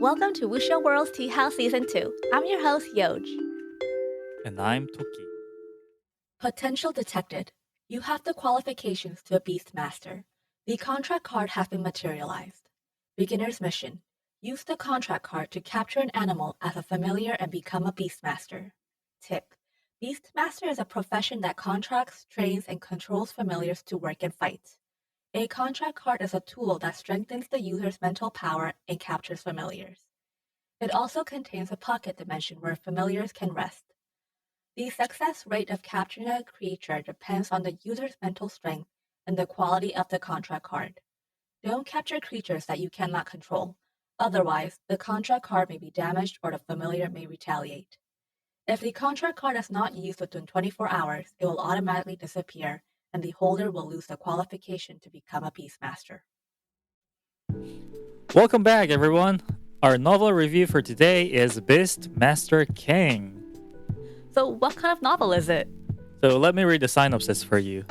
Welcome to Wuxiaworld's Tea House Season 2. I'm your host, Yoj. And I'm Toki. Potential detected. You have the qualifications to a Beastmaster. The contract card has been materialized. Beginner's mission. Use the contract card to capture an animal as a familiar and become a Beastmaster. Tip. Beastmaster is a profession that contracts, trains, and controls familiars to work and fight. A contract card is a tool that strengthens the user's mental power and captures familiars. It also contains a pocket dimension where familiars can rest. The success rate of capturing a creature depends on the user's mental strength and the quality of the contract card. Don't capture creatures that you cannot control. Otherwise, the contract card may be damaged or the familiar may retaliate. If the contract card is not used within 24 hours, it will automatically disappear, and the holder will lose the qualification to become a Beastmaster. Welcome back, everyone. Our novel review for today is Beastmaster King. So what kind of novel is it? So let me read the synopsis for you.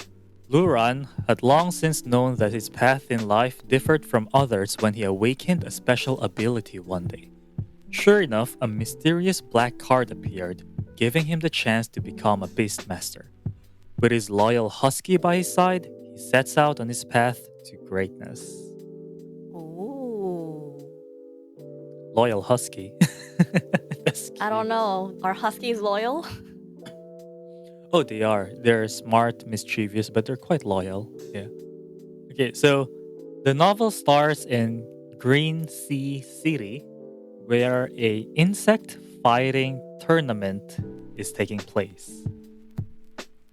Luran had long since known that his path in life differed from others when he awakened a special ability one day. Sure enough, a mysterious black card appeared, giving him the chance to become a Beastmaster. With his loyal husky by his side, he sets out on his path to greatness. Ooh. Loyal husky. I don't know. Are huskies loyal? Oh, they are. They're smart, mischievous, but they're quite loyal. Yeah. Okay, so the novel stars in Green Sea City, where a insect fighting tournament is taking place.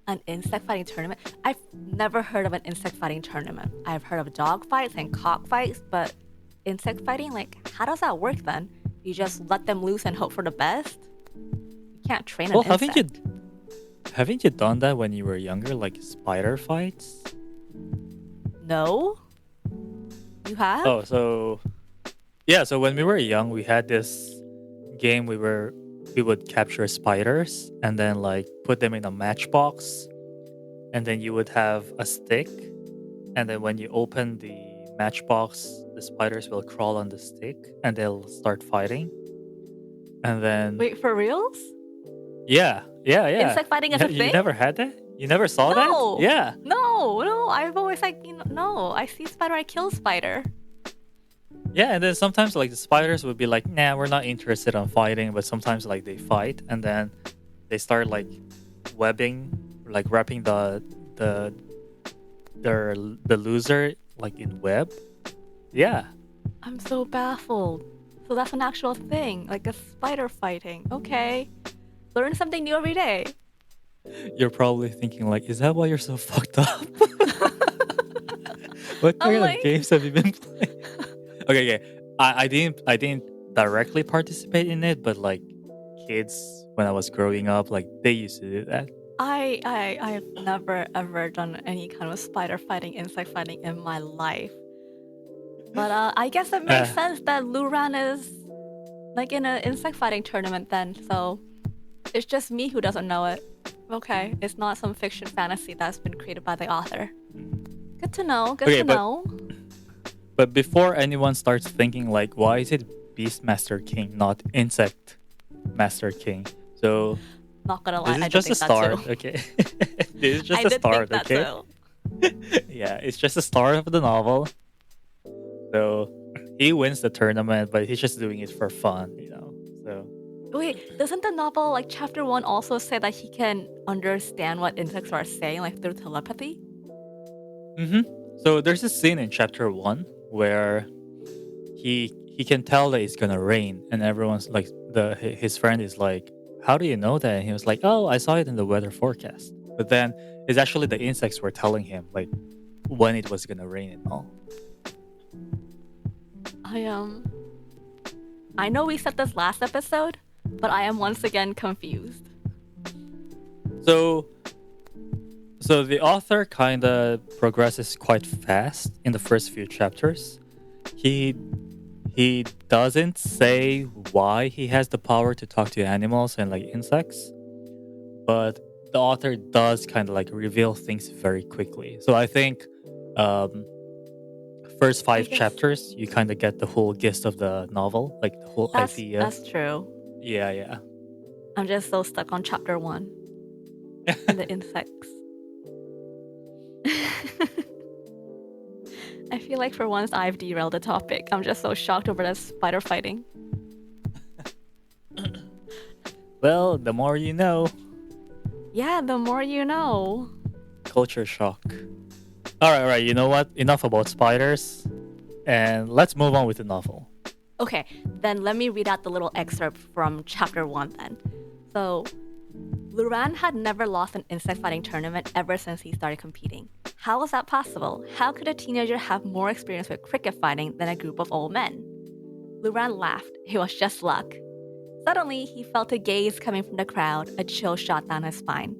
An insect fighting tournament? I've never heard of an insect fighting tournament. I've heard of dog fights and cock fights, but insect fighting, how does that work then? You just let them loose and hope for the best? You can't train an insect. Haven't you done that when you were younger, like spider fights? No. You have? Oh, so when we were young, we had this game we would capture spiders and then put them in a matchbox, and then you would have a stick, and then when you open the matchbox, the spiders will crawl on the stick and they'll start fighting. And then Wait, for reals? Yeah. Insect fighting is a thing? You never had that? You never saw that? Yeah. No. I've always no. I see spider, I kill spider. Yeah, and then sometimes the spiders would be like, nah, we're not interested in fighting, but sometimes they fight and then they start wrapping the loser in web. Yeah. I'm so baffled. So that's an actual thing, like a spider fighting. Okay. Learn something new every day. You're probably thinking is that why you're so fucked up? What kind of games have you been playing? Okay. I didn't directly participate in it, but kids when I was growing up, they used to do that. I have never ever done any kind of spider fighting, insect fighting in my life. But I guess it makes sense that Luran is in an insect fighting tournament then, so it's just me who doesn't know it. Okay, it's not some fiction fantasy that's been created by the author. Good to know, to know. But before anyone starts thinking why is it Beastmaster King, not Insect Master King? So not gonna lie, this is just a start, okay? This is just a start, okay? Yeah, it's just a start of the novel. So he wins the tournament, but he's just doing it for fun, So wait, doesn't the novel chapter 1 also say that he can understand what insects are saying through telepathy? So there's a scene in chapter 1 where he can tell that it's gonna rain, and everyone's his friend is like, how do you know that? And he was like, oh, I saw it in the weather forecast. But then it's actually the insects were telling him when it was gonna rain and all. I know we said this last episode, but I am once again confused. So the author kind of progresses quite fast in the first few chapters. He doesn't say why he has the power to talk to animals and insects, but the author does kind of reveal things very quickly. So I think first I 5 guess chapters, you kind of get the whole gist of the novel, like the whole idea. that's true. Yeah. I'm just so stuck on chapter 1 and the insects. I feel like for once I've derailed the topic. I'm just so shocked over that spider fighting. Well, the more you know. Yeah, the more you know. Culture shock. All right. You know what? Enough about spiders, and let's move on with the novel. Okay, then let me read out the little excerpt from chapter 1 then. So, Luran had never lost an insect fighting tournament ever since he started competing. How was that possible? How could a teenager have more experience with cricket fighting than a group of old men? Luran laughed. It was just luck. Suddenly, he felt a gaze coming from the crowd. A chill shot down his spine.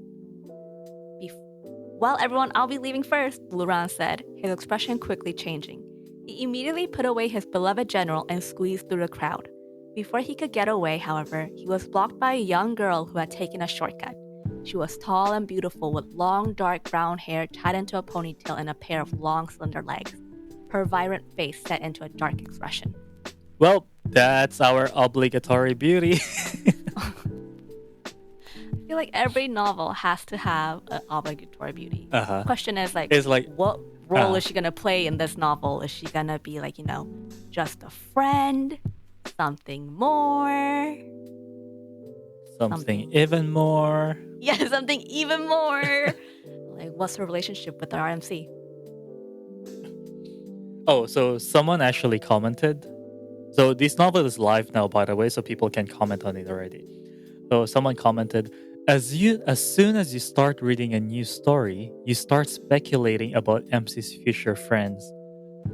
Well, everyone, I'll be leaving first, Luran said, his expression quickly changing. He immediately put away his beloved general and squeezed through the crowd. Before he could get away, however, he was blocked by a young girl who had taken a shortcut. She was tall and beautiful with long, dark brown hair tied into a ponytail and a pair of long, slender legs. Her vibrant face set into a dark expression. Well, that's our obligatory beauty. I feel like every novel has to have an obligatory beauty. Uh-huh. Question is It's like, what role is she gonna play in this novel? Is she gonna be like, just a friend? Something more? something even more. Yeah, something even more. Like, what's her relationship with the RMC? Oh, so someone actually commented. So this novel is live now, by the way, so people can comment on it already. So someone commented, as soon as you start reading a new story, you start speculating about MC's future friends.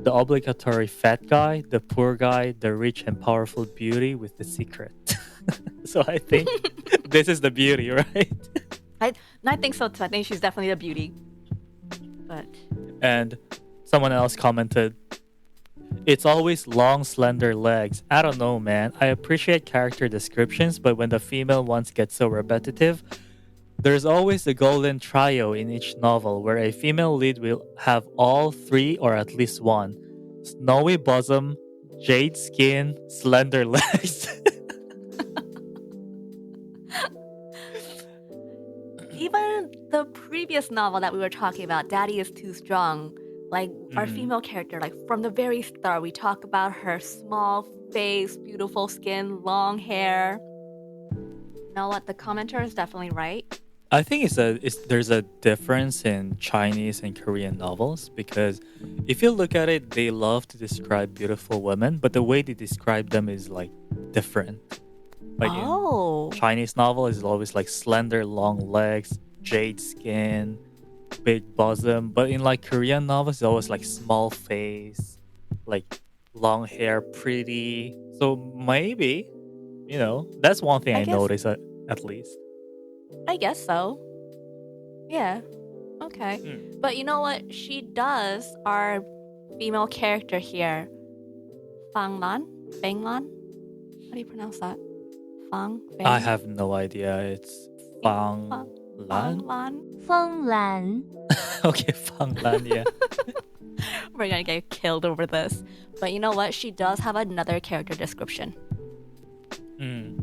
The obligatory fat guy, the poor guy, the rich and powerful beauty with the secret. So I think this is the beauty, right? I think so too. I think she's definitely the beauty. But And someone else commented, it's always long, slender legs. I don't know, man. I appreciate character descriptions, but when the female ones get so repetitive, there's always the golden trio in each novel where a female lead will have all 3 or at least one. Snowy bosom, jade skin, slender legs. even the previous novel that we were talking about, Daddy is Too Strong, like our female character, like from the very start, we talk about her small face, beautiful skin, long hair. You know what? The commenter is definitely right. I think there's a difference in Chinese and Korean novels because if you look at it, they love to describe beautiful women, but the way they describe them is like different. Like in Chinese novel, is always like slender, long legs, jade skin, big bosom. But in like Korean novels, it's always like small face, like long hair, pretty. So maybe, that's one thing I noticed at least. I guess so. Yeah. Okay. But you know what? She does, our female character here, Fanglan? How do you pronounce that? Fang? I have no idea. It's Fanglan? Fanglan. Okay, Fanglan, yeah. We're gonna get killed over this. But you know what? She does have another character description.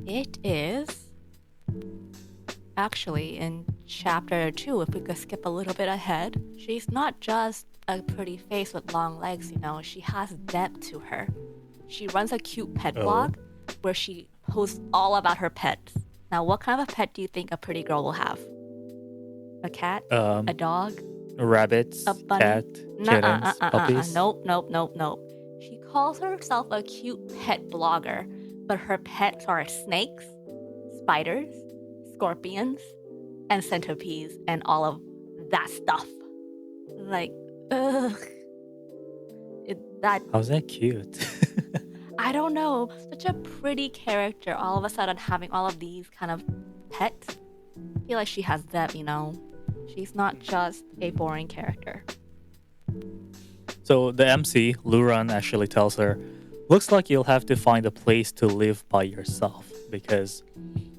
It is actually in chapter 2, if we could skip a little bit ahead. She's not just a pretty face with long legs, she has depth to her. She runs a cute pet blog where she posts all about her pets. Now, what kind of a pet do you think a pretty girl will have? A cat? A dog? Rabbits, a bunny? cat, kittens, puppies? Nope. She calls herself a cute pet blogger, but her pets are snakes, spiders, scorpions, and centipedes, and all of that stuff. Like, ugh. How's that cute? I don't know. Such a pretty character, all of a sudden having all of these kind of pets. I feel like she has depth, She's not just a boring character. So the MC, Luran, actually tells her, looks like you'll have to find a place to live by yourself, because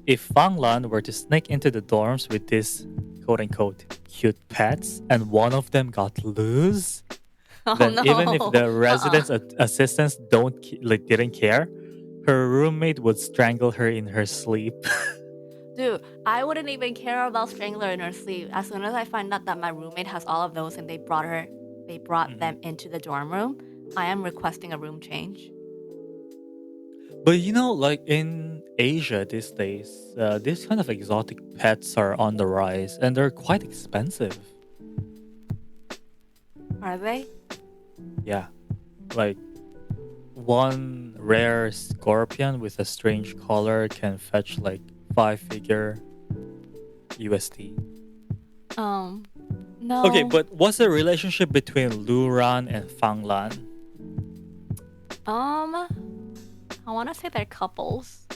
if Fanglan were to sneak into the dorms with these quote-unquote cute pets and one of them got loose, Oh then even if no. the residents' assistants didn't care, her roommate would strangle her in her sleep. Dude, I wouldn't even care about strangler in her sleep. As soon as I find out that my roommate has all of those and they brought them into the dorm room, I am requesting a room change. But like in Asia these days, these kind of exotic pets are on the rise and they're quite expensive. Are they? Yeah. Like one rare scorpion with a strange color can fetch like 5-figure USD. No. Okay, but what's the relationship between Luran and Fanglan? I want to say they're couples,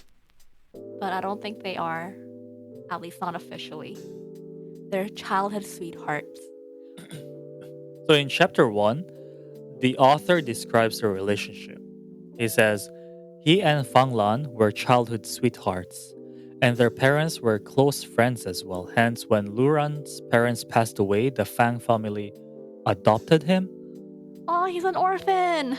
but I don't think they are. At least not officially. They're childhood sweethearts. So in chapter 1, the author describes the relationship. He says, he and Fanglan were childhood sweethearts, and their parents were close friends as well. Hence, when Luran's parents passed away, the Fang family adopted him. Oh, he's an orphan!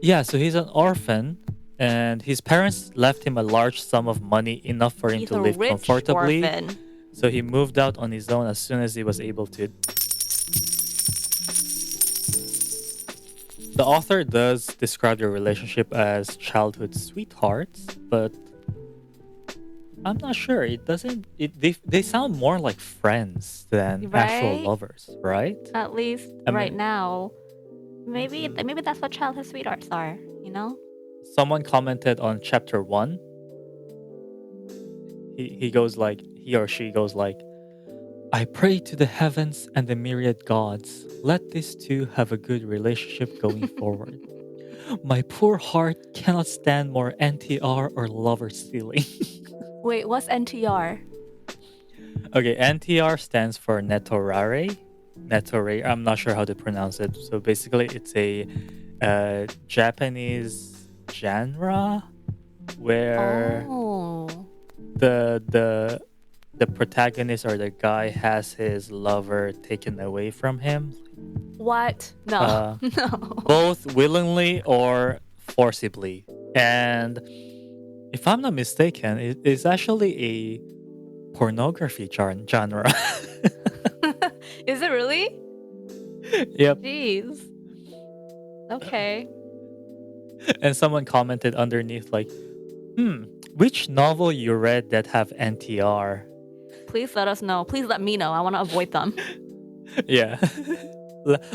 Yeah, so he's an orphan, and his parents left him a large sum of money, enough for him He's to a live rich comfortably. orphan. So he moved out on his own as soon as he was able to. The author does describe their relationship as childhood sweethearts, but I'm not sure. It doesn't. They sound more like friends than actual Right? lovers, right? At least I right mean- now. Maybe that's what childhood sweethearts are, you know? Someone commented on chapter 1. He or she goes like, I pray to the heavens and the myriad gods. Let these two have a good relationship going forward. My poor heart cannot stand more NTR or lover stealing. Wait, what's NTR? Okay, NTR stands for Netorare. Netorare, I'm not sure how to pronounce it. So basically, it's a Japanese genre where the protagonist or the guy has his lover taken away from him. What? No. No. Both willingly or forcibly. And if I'm not mistaken, it is actually a pornography genre. Is it really? Yep. Jeez. Okay. And someone commented underneath like, which novel you read that have NTR? Please let us know. Please let me know. I want to avoid them. Yeah.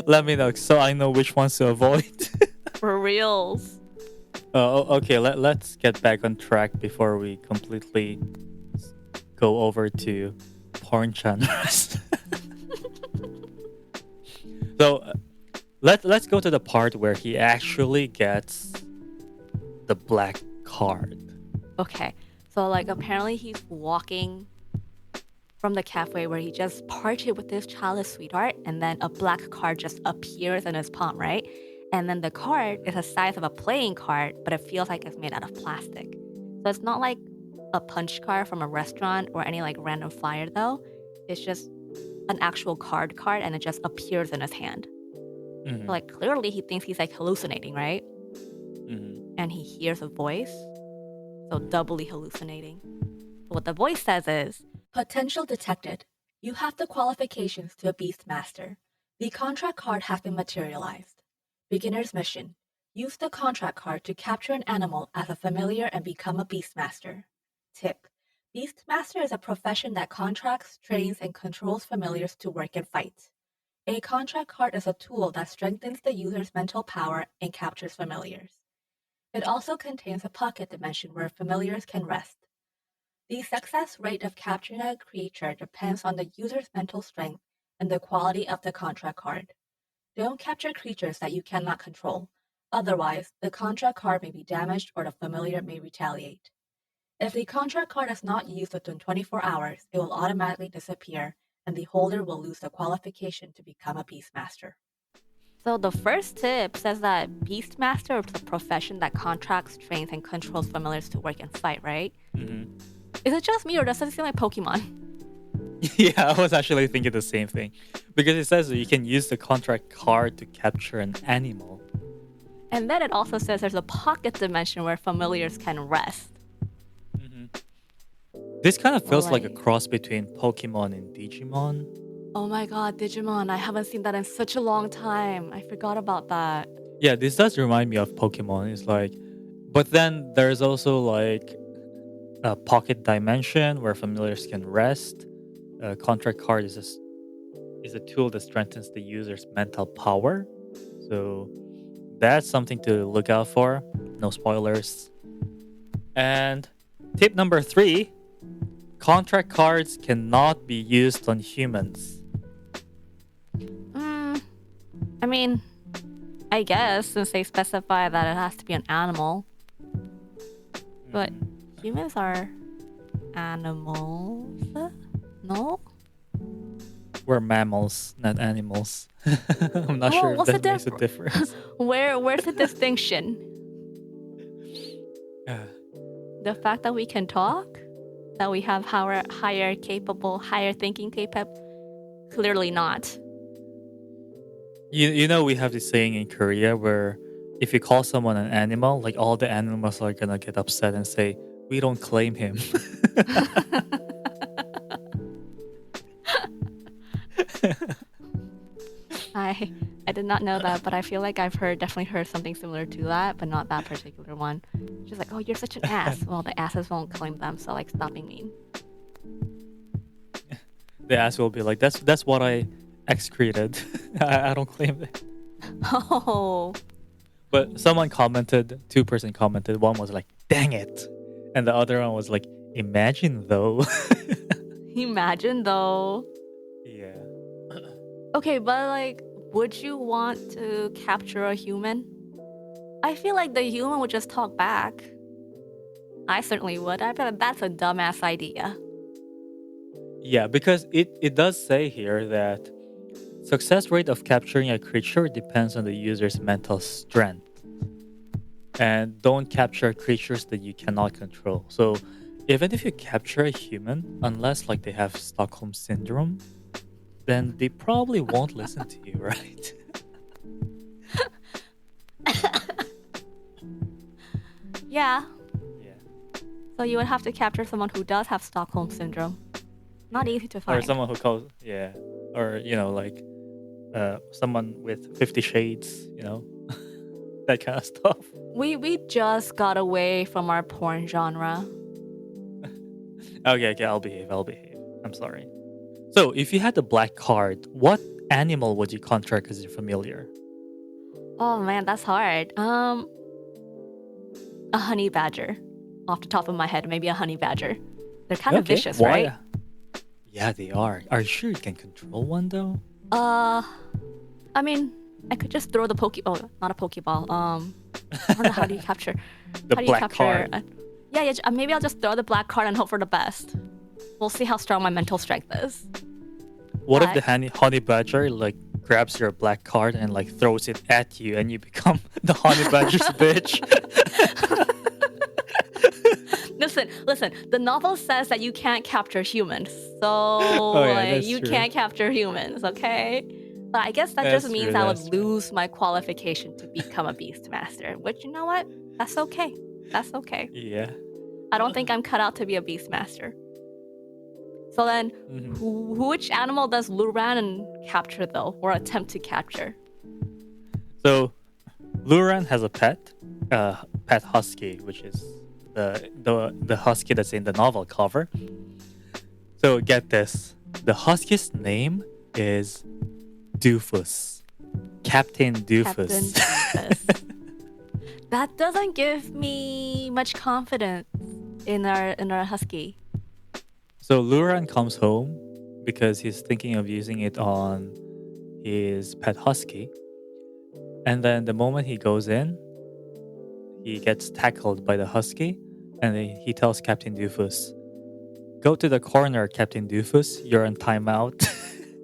Let me know so I know which ones to avoid. For reals. Okay, let's get back on track before we completely go over to porn genres. So let's go to the part where he actually gets the black card. Okay. So like apparently he's walking from the cafe where he just partied with this childhood sweetheart, and then a black card just appears in his palm, right? And then the card is the size of a playing card, but it feels like it's made out of plastic. So it's not like a punch card from a restaurant or any like random flyer though. It's just an actual card, and it just appears in his hand. Mm-hmm. So, like clearly he thinks he's like hallucinating, right? Mm-hmm. And he hears a voice, so doubly hallucinating. What the voice says is, potential detected. You have the qualifications to a Beastmaster. The contract card has been materialized. Beginner's mission. Use the contract card to capture an animal as a familiar and become a Beastmaster. Tip. Beastmaster is a profession that contracts, trains, and controls familiars to work and fight. A contract card is a tool that strengthens the user's mental power and captures familiars. It also contains a pocket dimension where familiars can rest. The success rate of capturing a creature depends on the user's mental strength and the quality of the contract card. Don't capture creatures that you cannot control. Otherwise, the contract card may be damaged or the familiar may retaliate. If the contract card is not used within 24 hours, it will automatically disappear, and the holder will lose the qualification to become a Beastmaster. So the first tip says that Beastmaster is a profession that contracts, trains, and controls familiars to work and fight, right? Mm-hmm. Is it just me, or does it seem like Pokemon? Yeah, I was actually thinking the same thing. Because it says that you can use the contract card to capture an animal. And then it also says there's a pocket dimension where familiars can rest. This kind of feels like a Right. cross between Pokemon and Digimon. Oh my god, Digimon. I haven't seen that in such a long time. I forgot about that. Yeah, this does remind me of Pokemon. It's like, but then there's also like a pocket dimension where familiars can rest. A contract card is a tool that strengthens the user's mental power. So that's something to look out for. No spoilers. And tip number 3, contract cards cannot be used on humans. I mean, I guess since they specify that it has to be an animal. But humans are animals? No? We're mammals, not animals. I'm not sure if what's that the makes a difference. Where's the distinction? The fact that we can talk? That we have higher thinking capable? Clearly not. You know we have this saying in Korea where if you call someone an animal, like all the animals are gonna get upset and say, "We don't claim him." I did not know that, but I feel like I've definitely heard something similar to that, but not that particular one. Just like, oh, you're such an ass. Well, the asses won't claim them, so like, stop being mean. The ass will be like, "That's what I excreted. I don't claim it." Oh. But two-person commented. One was like, "Dang it," and the other one was like, "Imagine though." Imagine though. Yeah. Okay, but like, would you want to capture a human? I feel like the human would just talk back. I certainly would. I feel like that's a dumbass idea. Yeah, because it does say here that success rate of capturing a creature depends on the user's mental strength. And don't capture creatures that you cannot control. So even if you capture a human, unless like they have Stockholm syndrome, then they probably won't listen to you, right? Yeah. Yeah. So you would have to capture someone who does have Stockholm syndrome. Not easy to find. Or someone who calls, yeah. Or, like someone with 50 shades, that kind of stuff. We just got away from our porn genre. Okay, I'll behave. I'm sorry. So, if you had the black card, what animal would you contract as your familiar? Oh man, that's hard. A honey badger. Off the top of my head, maybe a honey badger. They're kind of vicious, Why? right? Yeah, they are. Are you sure you can control one though? I mean, I could just throw the not a pokeball. I don't know how do you capture The black card. Yeah, maybe I'll just throw the black card and hope for the best. We'll see how strong my mental strength is. What if the honey badger like grabs your black card and like throws it at you and you become the honey badger's bitch? Listen. The novel says that you can't capture humans, so you can't capture humans, okay? But I guess that just means I would lose my qualification to become a Beastmaster. Which, you know what? That's okay. That's okay. Yeah. I don't think I'm cut out to be a Beastmaster. So then, which animal does Luran capture though, or attempt to capture? So, Luran has a pet husky, which is the husky that's in the novel cover. So get this, the husky's name is Doofus, Captain Doofus. That doesn't give me much confidence in our husky. So Luran comes home because he's thinking of using it on his pet husky. And then the moment he goes in, he gets tackled by the husky. And he tells Captain Doofus, "Go to the corner, Captain Doofus. You're on timeout."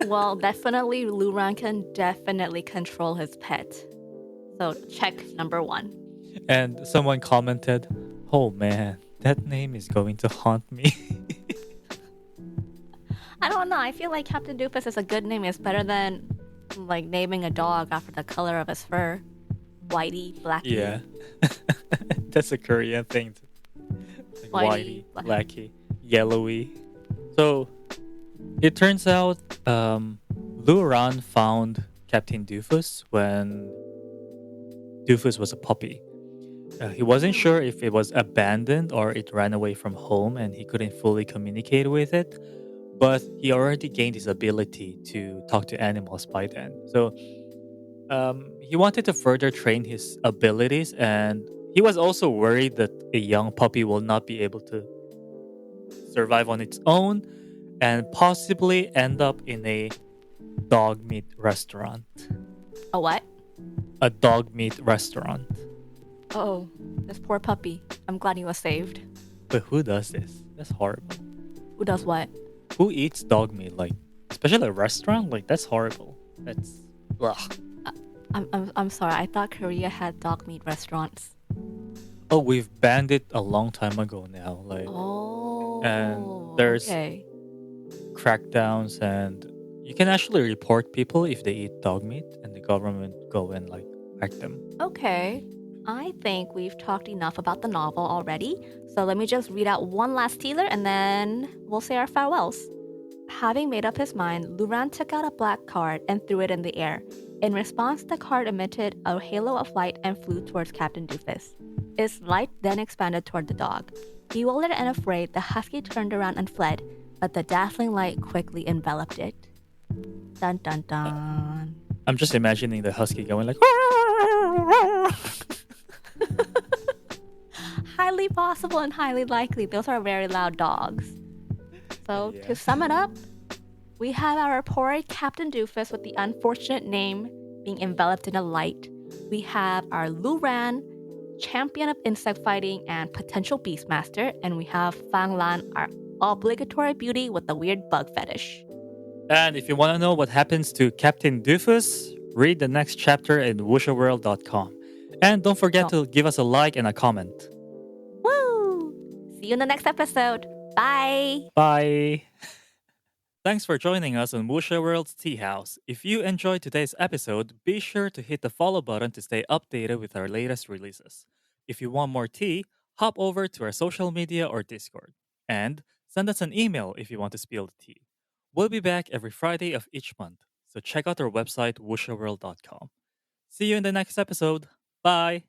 Well, definitely Luran can definitely control his pet. So check number 1. And someone commented, "Oh man, that name is going to haunt me." I don't know. I feel like Captain Doofus is a good name. It's better than like naming a dog after the color of his fur. Whitey, Blackie. Yeah. That's a Korean thing. Like whitey, blacky, yellowy. So it turns out Luran found Captain Doofus when Doofus was a puppy. He wasn't sure if it was abandoned or it ran away from home and he couldn't fully communicate with it. But he already gained his ability to talk to animals by then. So he wanted to further train his abilities, and he was also worried that a young puppy will not be able to survive on its own and possibly end up in a dog meat restaurant. A what? A dog meat restaurant. Oh, this poor puppy. I'm glad he was saved. But who does this? That's horrible. Who does what? Who eats dog meat? Like, especially a restaurant? Like, that's horrible. That's... Ugh. I'm sorry. I thought Korea had dog meat restaurants. Oh, we've banned it a long time ago now. Like, and there's crackdowns, and you can actually report people if they eat dog meat, and the government go and like whack them. Okay. I think we've talked enough about the novel already, so let me just read out one last teaser and then we'll say our farewells. Having made up his mind, Luran took out a black card and threw it in the air. In response, the card emitted a halo of light and flew towards Captain Doofus. Its light then expanded toward the dog. Bewildered and afraid, the husky turned around and fled, but the dazzling light quickly enveloped it. Dun dun dun. I'm just imagining the husky going like... Highly possible and highly likely. Those are very loud dogs. So, to sum it up, we have our poor Captain Doofus with the unfortunate name being enveloped in a light. We have our Luran, champion of insect fighting and potential Beastmaster. And we have Fanglan, our obligatory beauty with the weird bug fetish. And if you want to know what happens to Captain Doofus, read the next chapter in Wuxiaworld.com. And don't forget to give us a like and a comment. Woo! See you in the next episode. Bye! Bye! Thanks for joining us on Wuxiaworld's Tea House. If you enjoyed today's episode, be sure to hit the follow button to stay updated with our latest releases. If you want more tea, hop over to our social media or Discord. And send us an email if you want to spill the tea. We'll be back every Friday of each month, so check out our website, wuxiaworld.com. See you in the next episode. Bye!